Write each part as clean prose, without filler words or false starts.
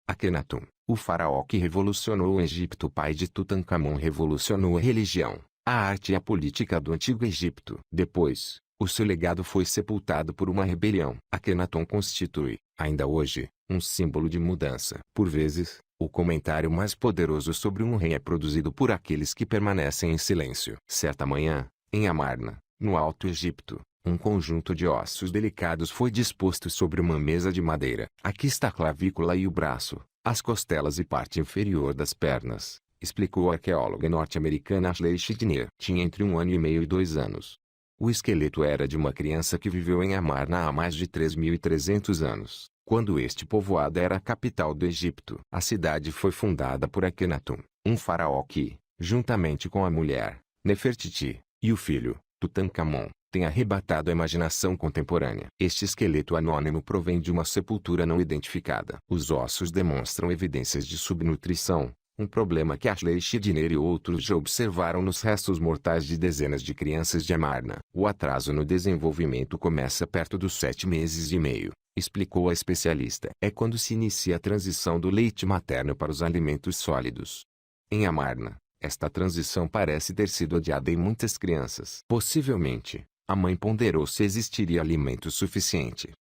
Akhenaton, o faraó que revolucionou o Egito. O pai de Tutancâmon revolucionou a religião, a arte e a política do Antigo Egito. Depois, o seu legado foi sepultado por uma rebelião. Akhenaton constitui, ainda hoje, um símbolo de mudança. Por vezes, o comentário mais poderoso sobre um rei é produzido por aqueles que permanecem em silêncio. Certa manhã, em Amarna, no Alto Egito, um conjunto de ossos delicados foi disposto sobre uma mesa de madeira. Aqui está a clavícula e o braço, as costelas e parte inferior das pernas, explicou a arqueóloga norte-americana Ashley Chidner. Tinha entre 1 ano e meio e 2 anos. O esqueleto era de uma criança que viveu em Amarna há mais de 3.300 anos, quando este povoado era a capital do Egito. A cidade foi fundada por Akhenaton, um faraó que, juntamente com a mulher, Nefertiti, e o filho, Tutancâmon, tem arrebatado a imaginação contemporânea. Este esqueleto anônimo provém de uma sepultura não identificada. Os ossos demonstram evidências de subnutrição, um problema que Ashley Chidner e outros já observaram nos restos mortais de dezenas de crianças de Amarna. O atraso no desenvolvimento começa perto dos 7 meses e meio, explicou a especialista. É quando se inicia a transição do leite materno para os alimentos sólidos. Em Amarna, esta transição parece ter sido adiada em muitas crianças. Possivelmente, a mãe ponderou se existiria alimento suficiente.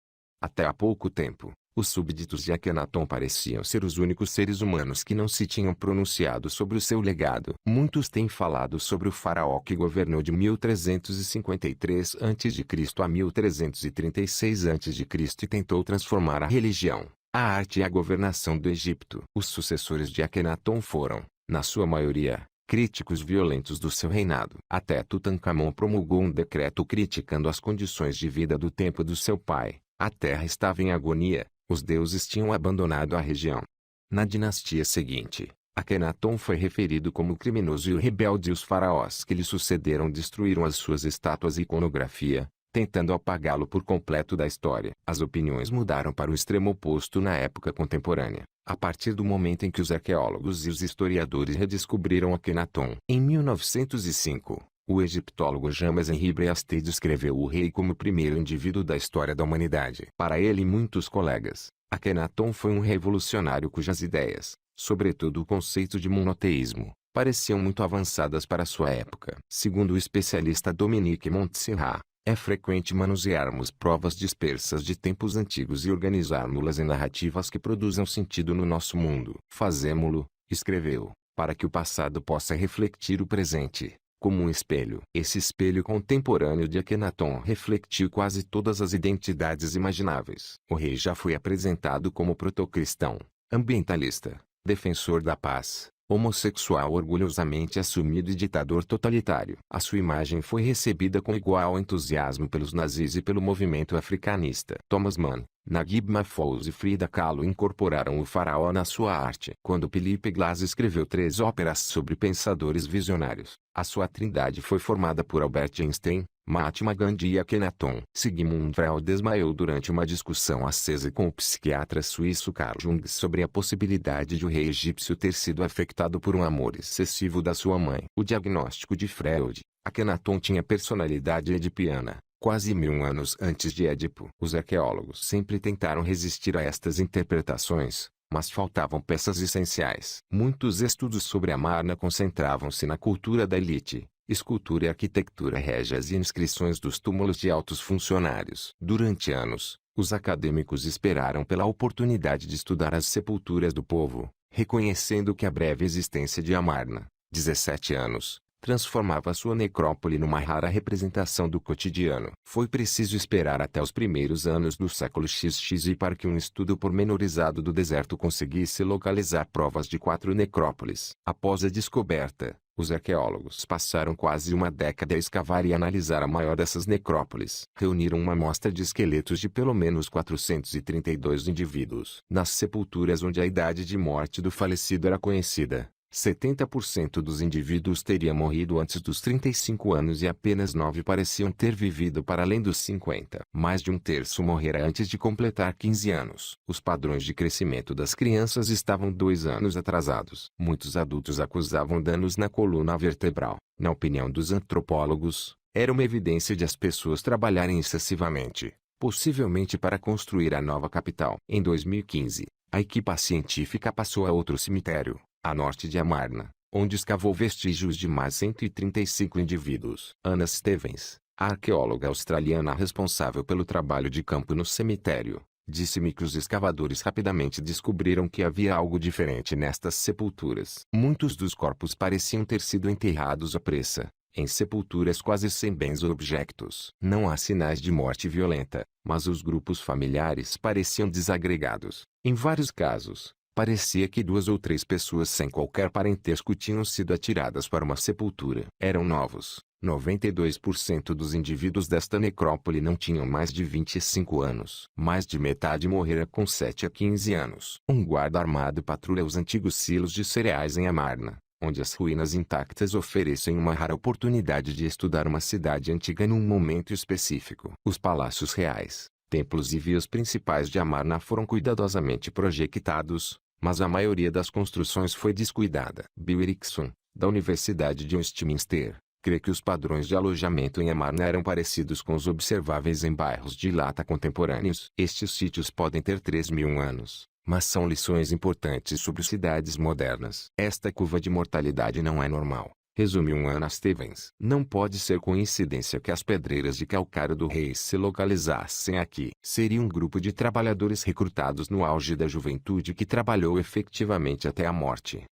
Até há pouco tempo, os súbditos de Akhenaton pareciam ser os únicos seres humanos que não se tinham pronunciado sobre o seu legado. Muitos têm falado sobre o faraó que governou de 1353 a.C. a 1336 a.C. e tentou transformar a religião, a arte e a governação do Egito. Os sucessores de Akhenaton foram, na sua maioria, críticos violentos do seu reinado. Até Tutancâmon promulgou um decreto criticando as condições de vida do tempo do seu pai. A terra estava em agonia, os deuses tinham abandonado a região. Na dinastia seguinte, Akhenaton foi referido como criminoso e rebelde e os faraós que lhe sucederam destruíram as suas estátuas e iconografia, tentando apagá-lo por completo da história. As opiniões mudaram para o extremo oposto na época contemporânea, a partir do momento em que os arqueólogos e os historiadores redescobriram Akhenaton. Em 1905, o egiptólogo James Henry Breasted descreveu o rei como o primeiro indivíduo da história da humanidade. Para ele e muitos colegas, Akhenaton foi um revolucionário cujas ideias, sobretudo o conceito de monoteísmo, pareciam muito avançadas para sua época. Segundo o especialista Dominique Montserrat, é frequente manusearmos provas dispersas de tempos antigos e organizarmos-las em narrativas que produzam sentido no nosso mundo. Fazemo-lo, escreveu, para que o passado possa refletir o presente, como um espelho. Esse espelho contemporâneo de Akhenaton refletiu quase todas as identidades imagináveis. O rei já foi apresentado como protocristão, ambientalista, defensor da paz, homossexual orgulhosamente assumido e ditador totalitário. A sua imagem foi recebida com igual entusiasmo pelos nazis e pelo movimento africanista. Thomas Mann, Naguib Mahfouz e Frida Kahlo incorporaram o faraó na sua arte. Quando Philippe Glass escreveu 3 óperas sobre pensadores visionários, a sua trindade foi formada por Albert Einstein, Mahatma Gandhi e Akhenaton. Sigmund Freud desmaiou durante uma discussão acesa com o psiquiatra suíço Carl Jung sobre a possibilidade de o rei egípcio ter sido afetado por um amor excessivo da sua mãe. O diagnóstico de Freud: Akhenaton tinha personalidade edipiana, quase 1000 anos antes de Édipo. Os arqueólogos sempre tentaram resistir a estas interpretações, mas faltavam peças essenciais. Muitos estudos sobre Amarna concentravam-se na cultura da elite, escultura e arquitetura régias e inscrições dos túmulos de altos funcionários. Durante anos, os acadêmicos esperaram pela oportunidade de estudar as sepulturas do povo, reconhecendo que a breve existência de Amarna, 17 anos, transformava sua necrópole numa rara representação do cotidiano. Foi preciso esperar até os primeiros anos do século XX para que um estudo pormenorizado do deserto conseguisse localizar provas de 4 necrópoles. Após a descoberta, os arqueólogos passaram quase uma década a escavar e analisar a maior dessas necrópoles. Reuniram uma amostra de esqueletos de pelo menos 432 indivíduos. Nas sepulturas onde a idade de morte do falecido era conhecida, 70% dos indivíduos teriam morrido antes dos 35 anos e apenas 9 pareciam ter vivido para além dos 50. Mais de um terço morrera antes de completar 15 anos. Os padrões de crescimento das crianças estavam 2 anos atrasados. Muitos adultos acusavam danos na coluna vertebral. Na opinião dos antropólogos, era uma evidência de as pessoas trabalharem excessivamente, possivelmente para construir a nova capital. Em 2015, A equipa científica passou a outro cemitério, a norte de Amarna, onde escavou vestígios de mais 135 indivíduos. Anna Stevens, a arqueóloga australiana responsável pelo trabalho de campo no cemitério, disse-me que os escavadores rapidamente descobriram que havia algo diferente nestas sepulturas. Muitos dos corpos pareciam ter sido enterrados à pressa, em sepulturas quase sem bens ou objetos. Não há sinais de morte violenta, mas os grupos familiares pareciam desagregados. Em vários casos, parecia que 2 ou 3 pessoas sem qualquer parentesco tinham sido atiradas para uma sepultura. Eram novos. 92% dos indivíduos desta necrópole não tinham mais de 25 anos. Mais de metade morrera com 7 a 15 anos. Um guarda armado patrulha os antigos silos de cereais em Amarna, onde as ruínas intactas oferecem uma rara oportunidade de estudar uma cidade antiga num momento específico. Os palácios reais, templos e vias principais de Amarna foram cuidadosamente projetados, mas a maioria das construções foi descuidada. Bill Erickson, da Universidade de Westminster, crê que os padrões de alojamento em Amarna eram parecidos com os observáveis em bairros de Lata contemporâneos. Estes sítios podem ter 3.000 anos, mas são lições importantes sobre cidades modernas. Esta curva de mortalidade não é normal, resumiu Anna Stevens. Não pode ser coincidência que as pedreiras de calcário do rei se localizassem aqui. Seria um grupo de trabalhadores recrutados no auge da juventude que trabalhou efetivamente até a morte.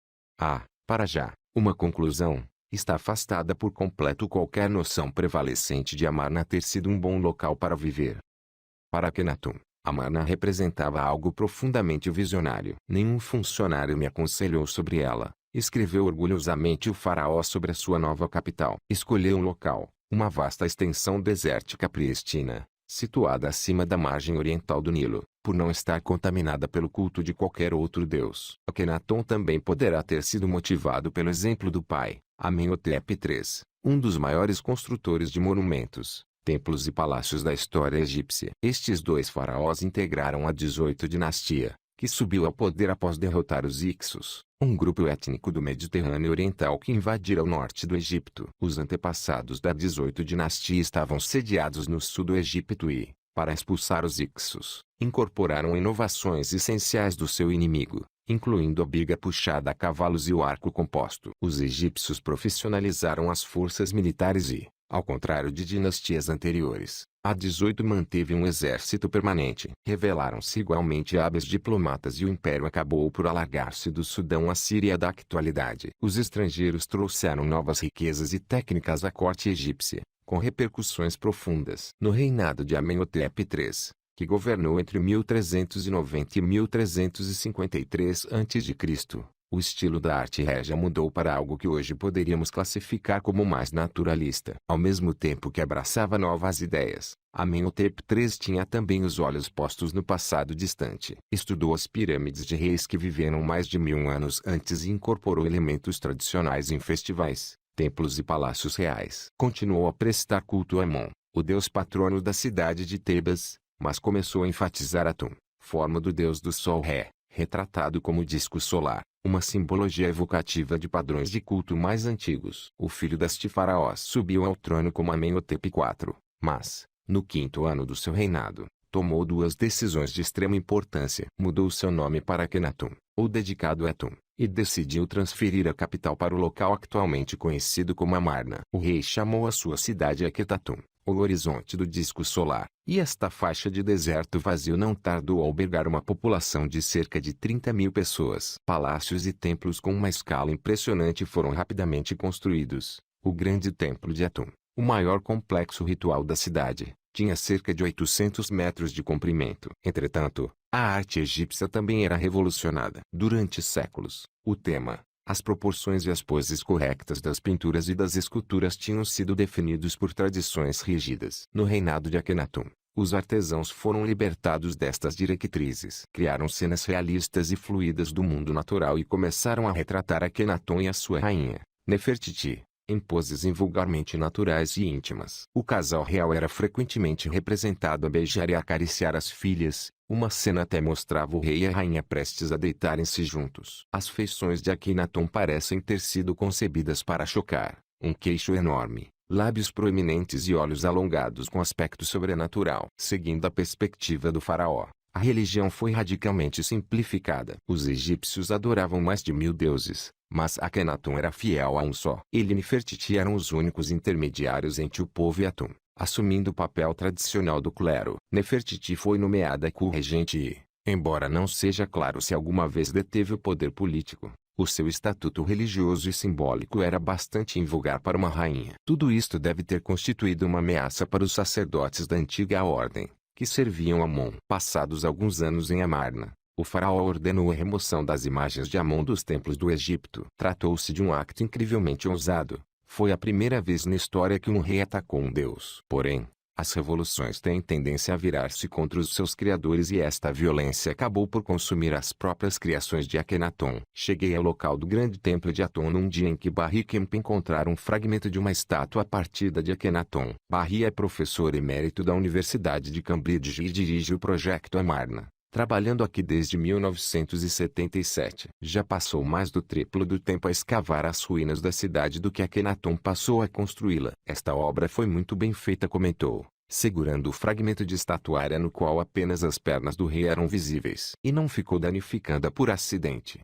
Para já, uma conclusão. Está afastada por completo qualquer noção prevalecente de Amarna ter sido um bom local para viver. Para Akhenaton, Amarna representava algo profundamente visionário. Nenhum funcionário me aconselhou sobre ela, escreveu orgulhosamente o faraó sobre a sua nova capital. Escolheu um local, uma vasta extensão desértica prístina, situada acima da margem oriental do Nilo, por não estar contaminada pelo culto de qualquer outro deus. Akhenaton também poderá ter sido motivado pelo exemplo do pai, Amenhotep III, um dos maiores construtores de monumentos, templos e palácios da história egípcia. Estes 2 faraós integraram a 18ª dinastia, que subiu ao poder após derrotar os Hyksos, um grupo étnico do Mediterrâneo Oriental que invadira o norte do Egito. Os antepassados da 18ª dinastia estavam sediados no sul do Egito e, para expulsar os Hyksos, incorporaram inovações essenciais do seu inimigo, incluindo a biga puxada a cavalos e o arco composto. Os egípcios profissionalizaram as forças militares e, ao contrário de dinastias anteriores, a 18 manteve um exército permanente. Revelaram-se igualmente hábeis diplomatas e o império acabou por alargar-se do Sudão à Síria da atualidade. Os estrangeiros trouxeram novas riquezas e técnicas à corte egípcia, com repercussões profundas. No reinado de Amenhotep III, que governou entre 1390 e 1353 a.C., o estilo da arte régia mudou para algo que hoje poderíamos classificar como mais naturalista. Ao mesmo tempo que abraçava novas ideias, Amenhotep III tinha também os olhos postos no passado distante. Estudou as pirâmides de reis que viveram mais de 1000 anos antes e incorporou elementos tradicionais em festivais, templos e palácios reais. Continuou a prestar culto a Amon, o deus patrono da cidade de Tebas, mas começou a enfatizar Atum, forma do deus do sol Ré, retratado como disco solar, uma simbologia evocativa de padrões de culto mais antigos. O filho deste faraó subiu ao trono como Amenhotep IV, mas, no 5º ano do seu reinado, tomou 2 decisões de extrema importância. Mudou seu nome para Akhenaton, ou dedicado a Atum, e decidiu transferir a capital para o local atualmente conhecido como Amarna. O rei chamou a sua cidade Akhetaton, o horizonte do disco solar, e esta faixa de deserto vazio não tardou a albergar uma população de cerca de 30.000 pessoas. Palácios e templos com uma escala impressionante foram rapidamente construídos. O grande templo de Atum, o maior complexo ritual da cidade, tinha cerca de 800 metros de comprimento. Entretanto, a arte egípcia também era revolucionada. Durante séculos, o tema, as proporções e as poses corretas das pinturas e das esculturas tinham sido definidos por tradições rígidas. No reinado de Akhenaton, os artesãos foram libertados destas diretrizes. Criaram cenas realistas e fluídas do mundo natural e começaram a retratar Akhenaton e a sua rainha, Nefertiti, em poses invulgarmente naturais e íntimas. O casal real era frequentemente representado a beijar e acariciar as filhas. Uma cena até mostrava o rei e a rainha prestes a deitarem-se juntos. As feições de Akhenaton parecem ter sido concebidas para chocar. Um queixo enorme, lábios proeminentes e olhos alongados com aspecto sobrenatural. Seguindo a perspectiva do faraó, A religião foi radicalmente simplificada. Os egípcios adoravam mais de 1000 deuses, mas Akhenaton era fiel a um só. Ele e Nefertiti eram os únicos intermediários entre o povo e Atum, assumindo o papel tradicional do clero. Nefertiti foi nomeada co-regente e, embora não seja claro se alguma vez deteve o poder político, o seu estatuto religioso e simbólico era bastante invulgar para uma rainha. Tudo isto deve ter constituído uma ameaça para os sacerdotes da antiga ordem, que serviam Amon. Passados alguns anos em Amarna, o faraó ordenou a remoção das imagens de Amon dos templos do Egito. Tratou-se de um acto incrivelmente ousado. Foi a primeira vez na história que um rei atacou um deus. Porém, as revoluções têm tendência a virar-se contra os seus criadores e esta violência acabou por consumir as próprias criações de Akhenaton. Cheguei ao local do grande templo de Aton num dia em que Barry Kemp encontraram um fragmento de uma estátua partida de Akhenaton. Barry é professor emérito da Universidade de Cambridge e dirige o projeto Amarna, trabalhando aqui desde 1977. Já passou mais do triplo do tempo a escavar as ruínas da cidade do que Akhenaton passou a construí-la. Esta obra foi muito bem feita, comentou, segurando o fragmento de estatuária no qual apenas as pernas do rei eram visíveis. E não ficou danificada por acidente.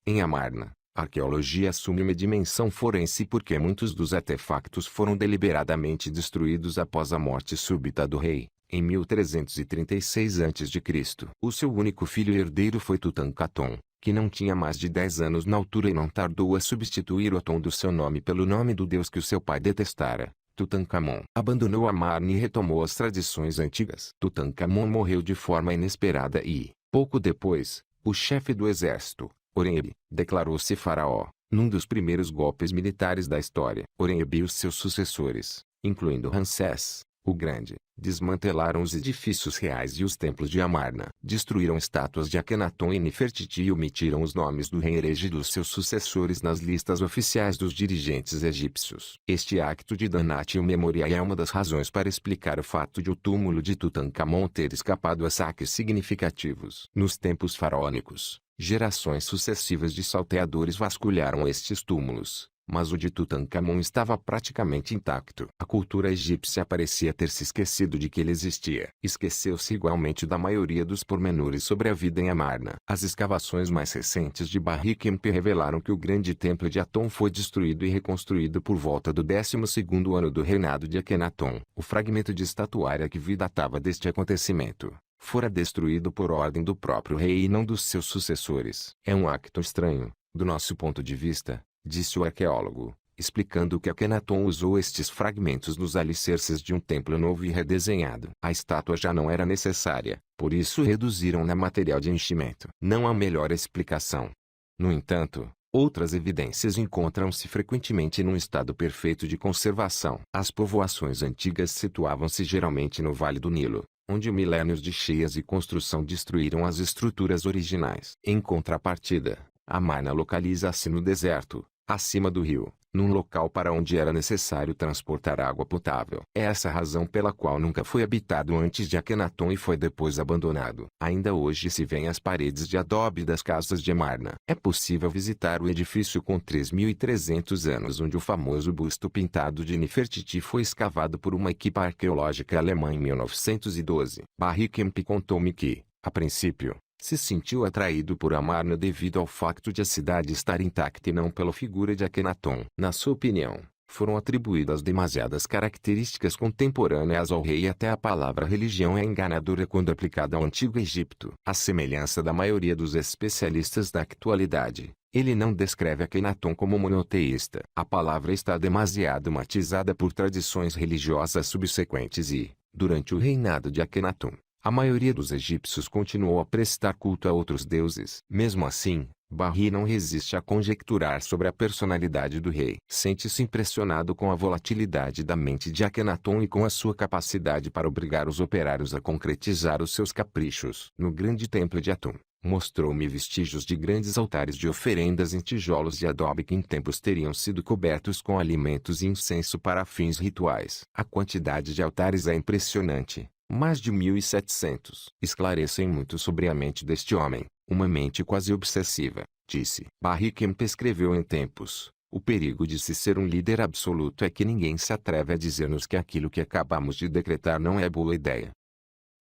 Em Amarna, a arqueologia assume uma dimensão forense porque muitos dos artefactos foram deliberadamente destruídos após a morte súbita do rei, em 1336 a.C. O seu único filho e herdeiro foi Tutankhaton, que não tinha mais de 10 anos na altura e não tardou a substituir o Aton do seu nome pelo nome do deus que o seu pai detestara, Tutankhamon. Abandonou Amarna e retomou as tradições antigas. Tutankhamon morreu de forma inesperada e, pouco depois, o chefe do exército, Horemheb, declarou-se faraó, num dos primeiros golpes militares da história. Horemheb e os seus sucessores, incluindo Ramsés o Grande, desmantelaram os edifícios reais e os templos de Amarna. Destruíram estátuas de Akhenaton e Nefertiti e omitiram os nomes do rei herege e dos seus sucessores nas listas oficiais dos dirigentes egípcios. Este acto de Danat Memoria é uma das razões para explicar o fato de o túmulo de Tutankhamon ter escapado a saques significativos. Nos tempos faraônicos, gerações sucessivas de salteadores vasculharam estes túmulos, mas o de Tutankhamon estava praticamente intacto. A cultura egípcia parecia ter se esquecido de que ele existia. Esqueceu-se igualmente da maioria dos pormenores sobre a vida em Amarna. As escavações mais recentes de Barry Kemp revelaram que o grande templo de Aton foi destruído e reconstruído por volta do 12º ano do reinado de Akhenaton. O fragmento de estatuária que datava deste acontecimento fora destruído por ordem do próprio rei e não dos seus sucessores. É um acto estranho, do nosso ponto de vista, disse o arqueólogo, explicando que Akhenaton usou estes fragmentos nos alicerces de um templo novo e redesenhado. A estátua já não era necessária, por isso reduziram-na material de enchimento. Não há melhor explicação. No entanto, outras evidências encontram-se frequentemente num estado perfeito de conservação. As povoações antigas situavam-se geralmente no Vale do Nilo, onde milénios de cheias e construção destruíram as estruturas originais. Em contrapartida, Amarna localiza-se no deserto, acima do rio, num local para onde era necessário transportar água potável. É essa a razão pela qual nunca foi habitado antes de Akhenaton e foi depois abandonado. Ainda hoje se vêem as paredes de adobe das casas de Amarna. É possível visitar o edifício com 3.300 anos onde o famoso busto pintado de Nefertiti foi escavado por uma equipe arqueológica alemã em 1912. Barry Kemp contou-me que, a princípio, se sentiu atraído por Amarna devido ao facto de a cidade estar intacta e não pela figura de Akhenaton. Na sua opinião, foram atribuídas demasiadas características contemporâneas ao rei e até a palavra religião é enganadora quando aplicada ao Antigo Egito. À semelhança da maioria dos especialistas da atualidade, ele não descreve Akhenaton como monoteísta. A palavra está demasiado matizada por tradições religiosas subsequentes e, durante o reinado de Akhenaton, a maioria dos egípcios continuou a prestar culto a outros deuses. Mesmo assim, Barry não resiste a conjecturar sobre a personalidade do rei. Sente-se impressionado com a volatilidade da mente de Akhenaton e com a sua capacidade para obrigar os operários a concretizar os seus caprichos. No grande templo de Atum, mostrou-me vestígios de grandes altares de oferendas em tijolos de adobe que em tempos teriam sido cobertos com alimentos e incenso para fins rituais. A quantidade de altares é impressionante. Mais de 1.700. Esclarecem muito sobre a mente deste homem, uma mente quase obsessiva, disse. Barry Kemp escreveu em tempos: o perigo de se ser um líder absoluto é que ninguém se atreve a dizer-nos que aquilo que acabamos de decretar não é boa ideia.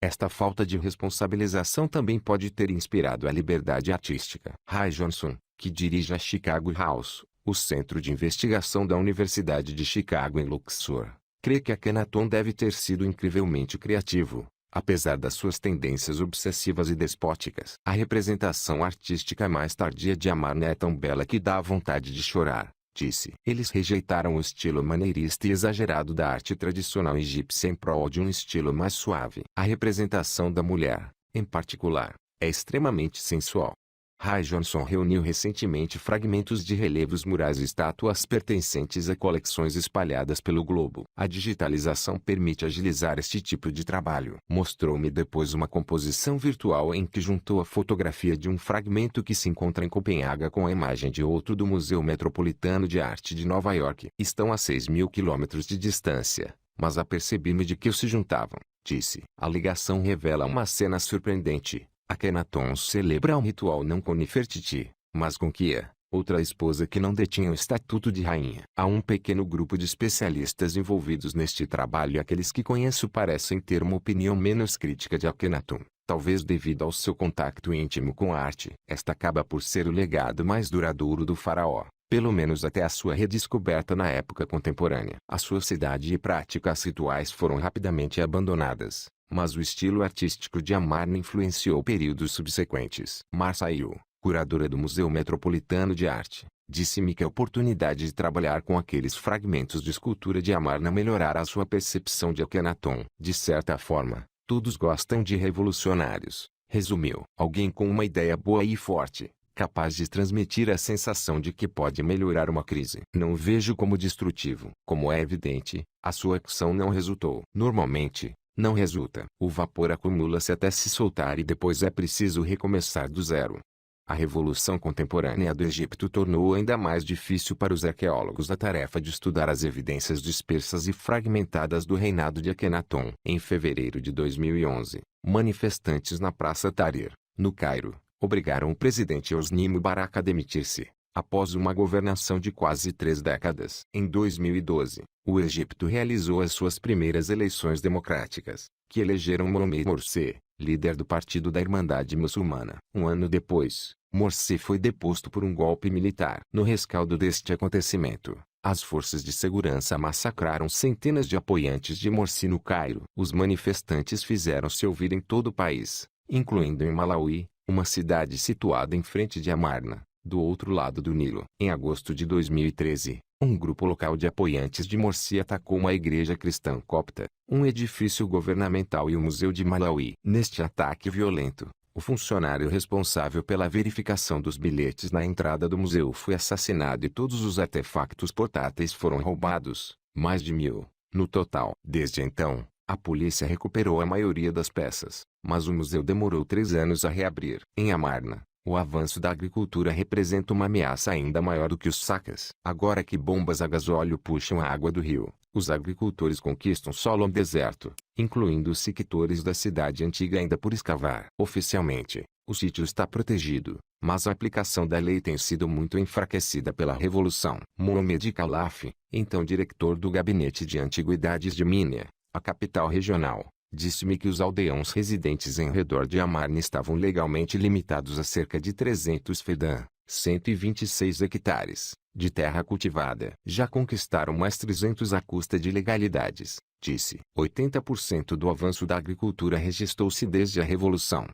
Esta falta de responsabilização também pode ter inspirado a liberdade artística. Ray Johnson, que dirige a Chicago House, o centro de investigação da Universidade de Chicago em Luxor, crê que Akhenaton deve ter sido incrivelmente criativo, apesar das suas tendências obsessivas e despóticas. A representação artística mais tardia de Amarna é tão bela que dá vontade de chorar, disse. Eles rejeitaram o estilo maneirista e exagerado da arte tradicional egípcia em prol de um estilo mais suave. A representação da mulher, em particular, é extremamente sensual. Ray Johnson reuniu recentemente fragmentos de relevos murais e estátuas pertencentes a coleções espalhadas pelo globo. A digitalização permite agilizar este tipo de trabalho. Mostrou-me depois uma composição virtual em que juntou a fotografia de um fragmento que se encontra em Copenhaga com a imagem de outro do Museu Metropolitano de Arte de Nova York. Estão a 6.000 quilômetros de distância, mas apercebi-me de que se juntavam, disse. A ligação revela uma cena surpreendente. Akhenaton celebra um ritual não com Nefertiti, mas com Kia, outra esposa que não detinha o estatuto de rainha. Há um pequeno grupo de especialistas envolvidos neste trabalho e aqueles que conheço parecem ter uma opinião menos crítica de Akhenaton, talvez devido ao seu contato íntimo com a arte. Esta acaba por ser o legado mais duradouro do faraó, pelo menos até a sua redescoberta na época contemporânea. A sua cidade e práticas rituais foram rapidamente abandonadas, mas o estilo artístico de Amarna influenciou períodos subsequentes. Marcia Yu, curadora do Museu Metropolitano de Arte, disse-me que a oportunidade de trabalhar com aqueles fragmentos de escultura de Amarna melhorara a sua percepção de Akhenaton. De certa forma, todos gostam de revolucionários, resumiu. Alguém com uma ideia boa e forte, capaz de transmitir a sensação de que pode melhorar uma crise. Não o vejo como destrutivo. Como é evidente, a sua ação não resultou. Normalmente, não resulta. O vapor acumula-se até se soltar e depois é preciso recomeçar do zero. A revolução contemporânea do Egito tornou ainda mais difícil para os arqueólogos a tarefa de estudar as evidências dispersas e fragmentadas do reinado de Akhenaton. Em fevereiro de 2011, manifestantes na Praça Tahrir, no Cairo, obrigaram o presidente Hosni Mubarak a demitir-se, após uma governação de quase 3 décadas. Em 2012, o Egito realizou as suas primeiras eleições democráticas, que elegeram Mohamed Morsi, líder do Partido da Irmandade Muçulmana. Um ano depois, Morsi foi deposto por um golpe militar. No rescaldo deste acontecimento, as forças de segurança massacraram centenas de apoiantes de Morsi no Cairo. Os manifestantes fizeram-se ouvir em todo o país, incluindo em Malawi, uma cidade situada em frente de Amarna, do outro lado do Nilo. Em agosto de 2013, um grupo local de apoiantes de Morsi atacou uma igreja cristã copta, um edifício governamental e o museu de Malawi. Neste ataque violento, o funcionário responsável pela verificação dos bilhetes na entrada do museu foi assassinado e todos os artefactos portáteis foram roubados, mais de 1.000, no total. Desde então, a polícia recuperou a maioria das peças, mas o museu demorou 3 anos a reabrir. Em Amarna, o avanço da agricultura representa uma ameaça ainda maior do que os sacas. Agora que bombas a gasóleo puxam a água do rio, os agricultores conquistam solo no deserto, incluindo os sectores da cidade antiga ainda por escavar. Oficialmente, o sítio está protegido, mas a aplicação da lei tem sido muito enfraquecida pela revolução. Mohamed Khalaf, então diretor do Gabinete de Antiguidades de Minia, a capital regional, disse-me que os aldeãos residentes em redor de Amarna estavam legalmente limitados a cerca de 300 fedã, 126 hectares, de terra cultivada. Já conquistaram mais 300 à custa de ilegalidades, disse. 80% do avanço da agricultura registrou-se desde a Revolução.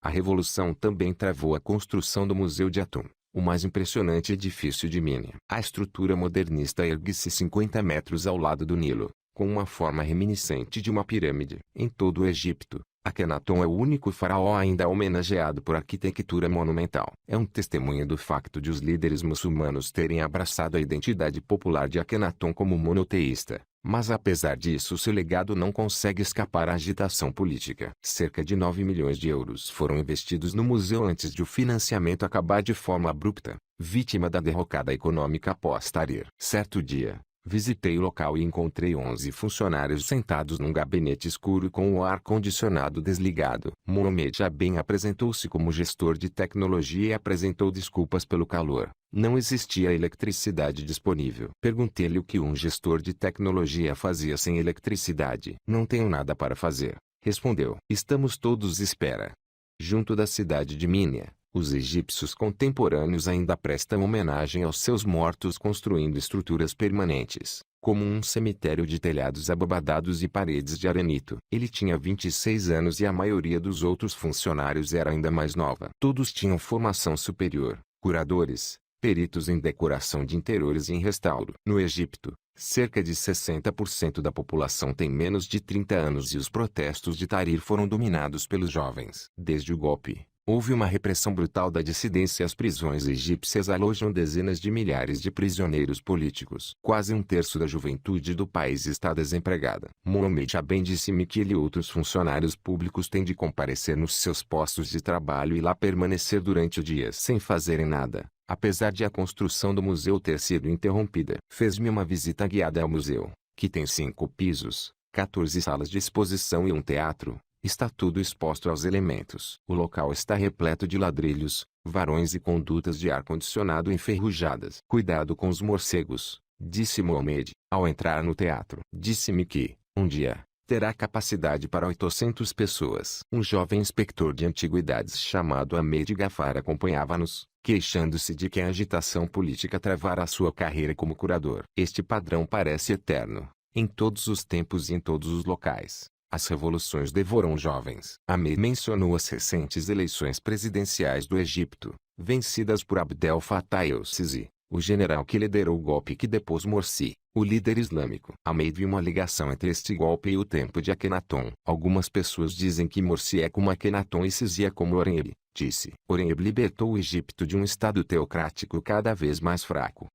A Revolução também travou a construção do Museu de Atum, o mais impressionante edifício de Minia. A estrutura modernista ergue-se 50 metros ao lado do Nilo, com uma forma reminiscente de uma pirâmide. Em todo o Egito, Akhenaton é o único faraó ainda homenageado por arquitetura monumental. É um testemunho do facto de os líderes muçulmanos terem abraçado a identidade popular de Akhenaton como monoteísta, mas apesar disso seu legado não consegue escapar à agitação política. Cerca de 9 milhões de euros foram investidos no museu antes de o financiamento acabar de forma abrupta, vítima da derrocada econômica após Tahrir. Certo dia, visitei o local e encontrei 11 funcionários sentados num gabinete escuro com o ar-condicionado desligado. Mohamed Jaben apresentou-se como gestor de tecnologia e apresentou desculpas pelo calor. Não existia eletricidade disponível. Perguntei-lhe o que um gestor de tecnologia fazia sem eletricidade. Não tenho nada para fazer, respondeu. Estamos todos à espera. Junto da cidade de Mínia, os egípcios contemporâneos ainda prestam homenagem aos seus mortos construindo estruturas permanentes, como um cemitério de telhados abobadados e paredes de arenito. Ele tinha 26 anos e a maioria dos outros funcionários era ainda mais nova. Todos tinham formação superior, curadores, peritos em decoração de interiores e em restauro. No Egito, cerca de 60% da população tem menos de 30 anos e os protestos de Tahrir foram dominados pelos jovens. Desde o golpe, houve uma repressão brutal da dissidência e as prisões egípcias alojam dezenas de milhares de prisioneiros políticos. Quase um terço da juventude do país está desempregada. Mohamed Aben disse-me que ele e outros funcionários públicos têm de comparecer nos seus postos de trabalho e lá permanecer durante o dia sem fazerem nada, apesar de a construção do museu ter sido interrompida. Fez-me uma visita guiada ao museu, que tem 5 pisos, 14 salas de exposição e um teatro. Está tudo exposto aos elementos. O local está repleto de ladrilhos, varões e condutas de ar-condicionado enferrujadas. Cuidado com os morcegos, disse Mohamed, ao entrar no teatro. Disse-me que, um dia, terá capacidade para 800 pessoas. Um jovem inspector de antiguidades chamado Ahmed Gafar acompanhava-nos, queixando-se de que a agitação política travara sua carreira como curador. Este padrão parece eterno, em todos os tempos e em todos os locais. As revoluções devoram jovens. Ahmed mencionou as recentes eleições presidenciais do Egito, vencidas por Abdel Fattah el-Sisi, o general que liderou o golpe que depôs Morsi, o líder islâmico. Ahmed viu uma ligação entre este golpe e o tempo de Akhenaton. Algumas pessoas dizem que Morsi é como Akhenaton e Sisi é como Horeb, disse. Horeb libertou o Egito de um estado teocrático cada vez mais fraco.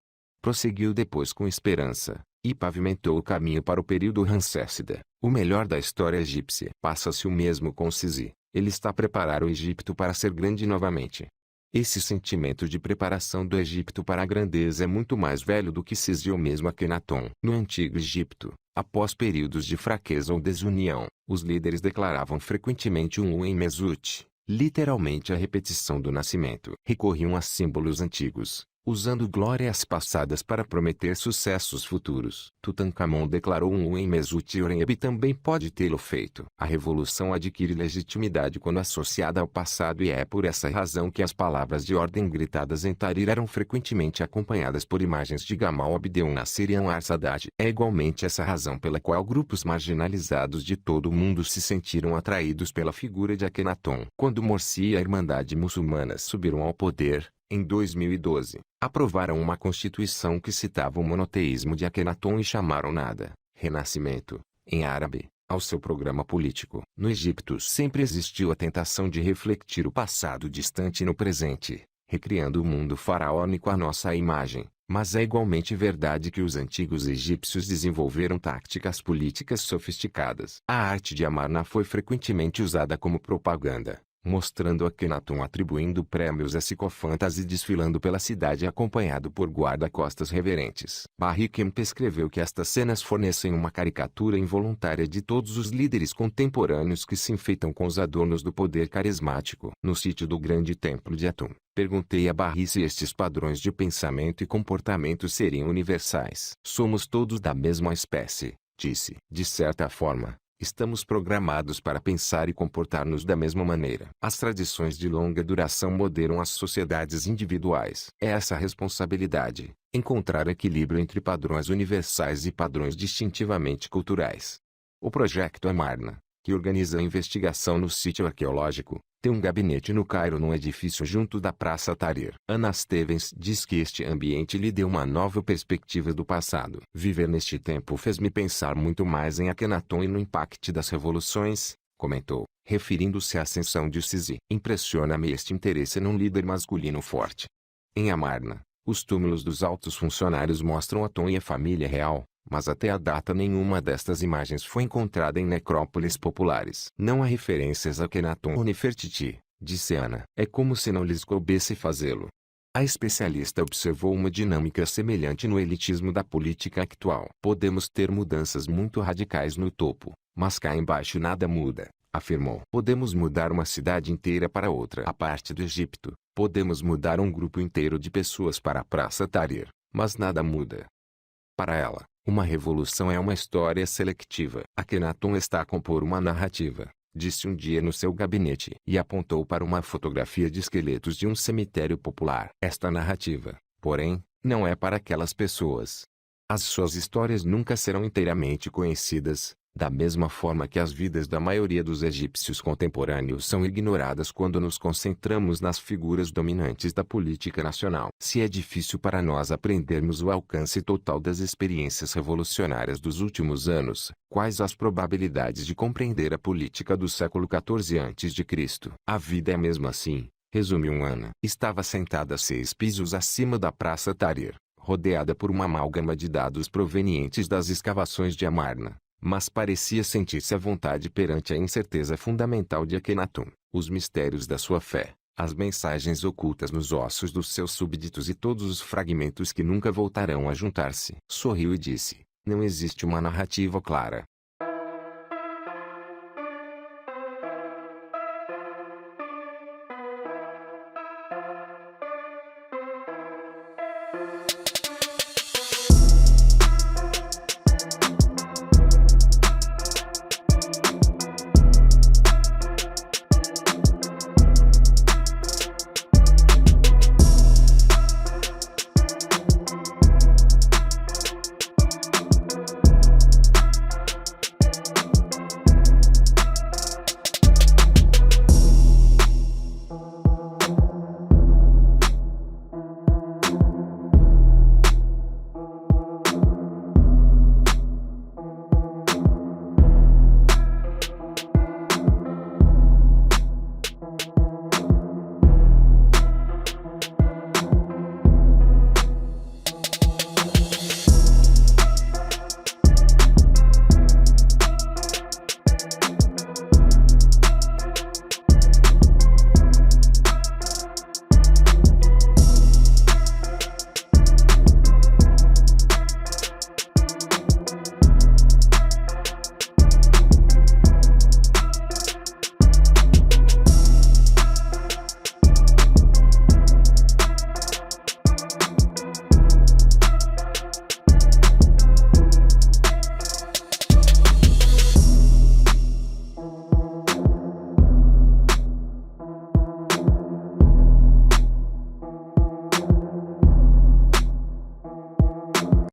Prosseguiu depois com esperança, e pavimentou o caminho para o período Ramséssida, o melhor da história egípcia. Passa-se o mesmo com Sisi. Ele está a preparar o Egito para ser grande novamente. Esse sentimento de preparação do Egito para a grandeza é muito mais velho do que Sisi ou mesmo Akhenaton. No Antigo Egito, após períodos de fraqueza ou desunião, os líderes declaravam frequentemente um em Mesut, literalmente a repetição do nascimento. Recorriam a símbolos antigos, usando glórias passadas para prometer sucessos futuros. Tutankhamon declarou um em Mesut e Horeb também pode tê-lo feito. A revolução adquire legitimidade quando associada ao passado e é por essa razão que as palavras de ordem gritadas em Tahrir eram frequentemente acompanhadas por imagens de Gamal Abdel Nasser e Anwar Sadat. É igualmente essa razão pela qual grupos marginalizados de todo o mundo se sentiram atraídos pela figura de Akhenaton. Quando Morsi e a Irmandade Muçulmana subiram ao poder, em 2012, aprovaram uma constituição que citava o monoteísmo de Akhenaton e chamaram nada, renascimento, em árabe, ao seu programa político. No Egito sempre existiu a tentação de refletir o passado distante no presente, recriando o mundo faraônico à nossa imagem, mas é igualmente verdade que os antigos egípcios desenvolveram táticas políticas sofisticadas. A arte de Amarna foi frequentemente usada como propaganda, mostrando Akhenaton atribuindo prêmios a psicofantas e desfilando pela cidade acompanhado por guarda-costas reverentes. Barry Kemp escreveu que estas cenas fornecem uma caricatura involuntária de todos os líderes contemporâneos que se enfeitam com os adornos do poder carismático. No sítio do grande templo de Atum, perguntei a Barry se estes padrões de pensamento e comportamento seriam universais. Somos todos da mesma espécie, disse. De certa forma, estamos programados para pensar e comportar-nos da mesma maneira. As tradições de longa duração moderam as sociedades individuais. É essa responsabilidade, encontrar equilíbrio entre padrões universais e padrões distintivamente culturais. O Projeto Amarna, que organiza a investigação no sítio arqueológico, tem um gabinete no Cairo num edifício junto da Praça Tahrir. Anna Stevens diz que este ambiente lhe deu uma nova perspectiva do passado. Viver neste tempo fez-me pensar muito mais em Akhenaton e no impacto das revoluções, comentou, referindo-se à ascensão de Sisi. Impressiona-me este interesse num líder masculino forte. Em Amarna, os túmulos dos altos funcionários mostram Aton e a família real, mas até a data nenhuma destas imagens foi encontrada em necrópolis populares. Não há referências a Akhenaton ou Nefertiti, disse Ana. É como se não lhes coubesse fazê-lo. A especialista observou uma dinâmica semelhante no elitismo da política atual. Podemos ter mudanças muito radicais no topo, mas cá embaixo nada muda, afirmou. Podemos mudar uma cidade inteira para outra. A parte do Egito, podemos mudar um grupo inteiro de pessoas para a Praça Tahrir, mas nada muda. Para ela, uma revolução é uma história seletiva. Akhenaton está a compor uma narrativa, disse um dia no seu gabinete e apontou para uma fotografia de esqueletos de um cemitério popular. Esta narrativa, porém, não é para aquelas pessoas. As suas histórias nunca serão inteiramente conhecidas, da mesma forma que as vidas da maioria dos egípcios contemporâneos são ignoradas quando nos concentramos nas figuras dominantes da política nacional. Se é difícil para nós aprendermos o alcance total das experiências revolucionárias dos últimos anos, quais as probabilidades de compreender a política do século XIV a.C.? A vida é mesmo assim, resume Ana. Estava sentada a 6 pisos acima da Praça Tahrir, rodeada por uma amálgama de dados provenientes das escavações de Amarna, mas parecia sentir-se à vontade perante a incerteza fundamental de Akhenaton, os mistérios da sua fé, as mensagens ocultas nos ossos dos seus súbditos e todos os fragmentos que nunca voltarão a juntar-se. Sorriu e disse: não existe uma narrativa clara,